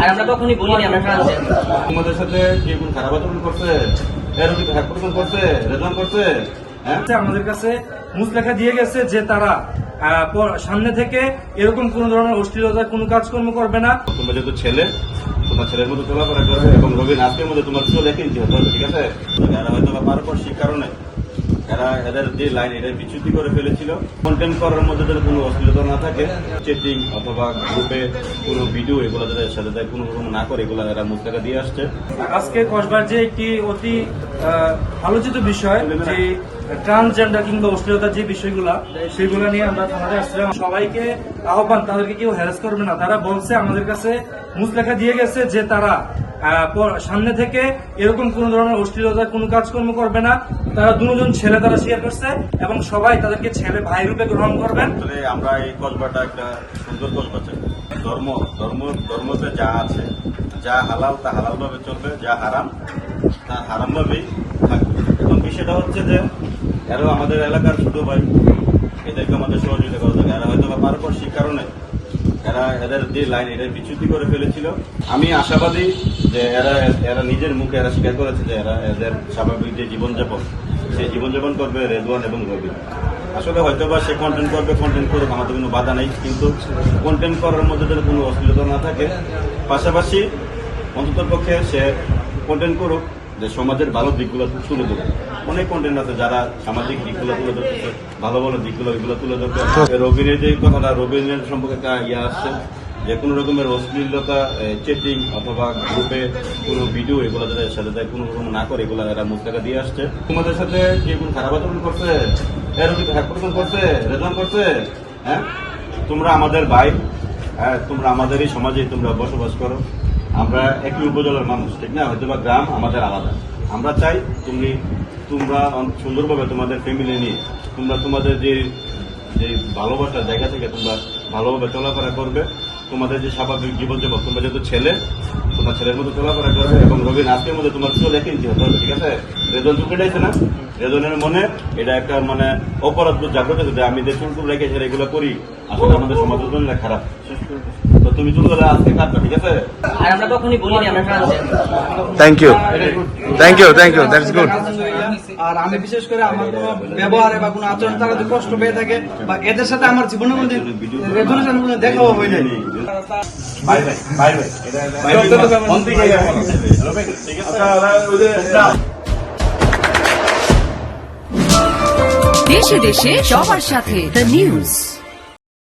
আর আমরা কখনই বলিনি আমরা ট্রান্সজেন্ডার। তোমাদের সাথে কি কোন খারাপ আচরণ করছে, এরকম করছে, রেজম করছে? হ্যাঁ, আমাদের কাছে মুসলেখা দিয়ে গেছে যে তারা সামনে থেকে এরকম কোন ধরনের অশ্লীলতার কোনো কাজকর্ম করবে না। তোমরা যেহেতু ছেলে, তোমার ছেলের মতো চলাফেরা করবে এবং রবিন আজকের মধ্যে তোমার চুল একই ইঞ্চি হতে হবে, ঠিক আছে? এরা হয়তো বা পারপারসিক কারণে এরা এদের যে লাইন এটা বিচ্যুতি করে ফেলেছিল। কন্টেন্ট করার মধ্যে যেন কোনো অশ্লীলতা না থাকে, চেটিং অথবা গ্রুপে কোনো ভিডিও এগুলো যাদের সাথে কোনো রকম না করে এগুলো এরা মুস্তাকা দিয়ে আসছে। আজকে কসবার যে একটি অতি আলোচিত বিষয় যে ট্রান্সজেন্ডার কিংবা অশ্লীলতার যে বিষয়গুলা সেগুলো নিয়ে আমরা থানাতে আসছিলাম। সবাইকে আহ্বান, তাদেরকে কেউ হ্যারাস করবে না। তারা বলছে আমাদের কাছে মুসলেখা দিয়ে গেছে যে তারা সামনে থেকে এরকম কোন ধরনের অশ্লীলতার কোনো কাজকর্ম করবে না। তারা দুজন ছেলে তারা শেয়ার করছে এবং সবাই তাদেরকে ছেলে ভাই রূপে গ্রহণ করবেন। আসলে আমরা এই কসবাটা একটা সুন্দর কসবা চাই। ধর্মতে যা আছে, যা হালাল তা হালাল ভাবে চলবে, যা হারাম তা হারাম ভাবেই থাকবে। এখন বিষয়টা হচ্ছে যে এরাও আমাদের এলাকার ছোট ভাই, এদেরকে আমাদের সহযোগিতা করা দরকার। এরা হয়তো বা পারপারসিক কারণে এদের যে লাইন এটা বিচ্যুতি করে ফেলেছিল। আমি আশাবাদী যে এরা নিজের মুখে এরা স্বীকার করেছে যে এদের স্বাভাবিক যে জীবনযাপন, সেই জীবনযাপন করবে রেজওয়ান এবং রবি। আসলে হয়তো বা সে কন্টেন্ট করুক, আমাদের কোনো বাধা নেই, কিন্তু কন্টেন্ট করার মধ্যে যেন কোনো অশ্লীলতা না থাকে। পাশাপাশি অন্তত পক্ষে সে কন্টেন্ট করুক যে সমাজের ভালো দিকগুলো তুলে ধরবে। অনেক কন্টেন্ট আছে যারা সামাজিক দিকগুলো তুলে ধরতেছে, ভালো ভালো দিকগুলো এগুলো তুলে ধরবে। রবিনের যে কথাটা, রবিনের সম্পর্কে একটা আসছে যে কোনো রকমের অশ্লীলতা, চেটিং অথবা গ্রুপে কোনো ভিডিও এগুলো যাদের সাথে কোনো রকম না করে এগুলো এরা মুস্তাকা দিয়ে আসছে। তোমাদের সাথে কি কোন খারাপ আচরণ করছে, এরকম করছে, রেজম করছে? হ্যাঁ, তোমরা আমাদের ভাই, হ্যাঁ, তোমরা আমাদেরই সমাজে তোমরা বসবাস করো। আমরা একই উপজেলার মানুষ, ঠিক না? হয়তো বা গ্রাম আমাদের আলাদা। আমরা চাই তোমরা সুন্দরভাবে তোমাদের ফ্যামিলি নিয়ে তোমরা তোমাদের যে ভালোবাসার জায়গা থেকে তোমরা ভালোভাবে চলাফেরা করবে। তোমাদের যে স্বাভাবিক জীবনযাপন, তোমরা যেহেতু ছেলে, তোমার ছেলের মতো চলাফেরা করবে এবং রবিন আজকের মধ্যে তোমার চুল একই ইঞ্চি হতে হবে, ঠিক আছে? রেজন চুল কেটেছে না, রেজনের মনে এটা একটা অপরাধ জাগ্রত যে আমি যে চুল রেখেছি এগুলো করি, আসলে আমাদের সমাজের জন্য খারাপ। তো তুমি চুল করে আজকে কাটবে, ঠিক আছে? আর আমরা কখনই বলিনি আমরা transgender. Thank you, that's good. আর আমি বিশেষ করে আমার কোনো ব্যবহারে বা কোনো আচরণ তারা যদি কষ্ট পেয়ে থাকে বা এদের সাথে আমার জীবনের মধ্যে দেখাও হয় নাই। দেশে দেশে সবার সাথে দ্য নিউজ।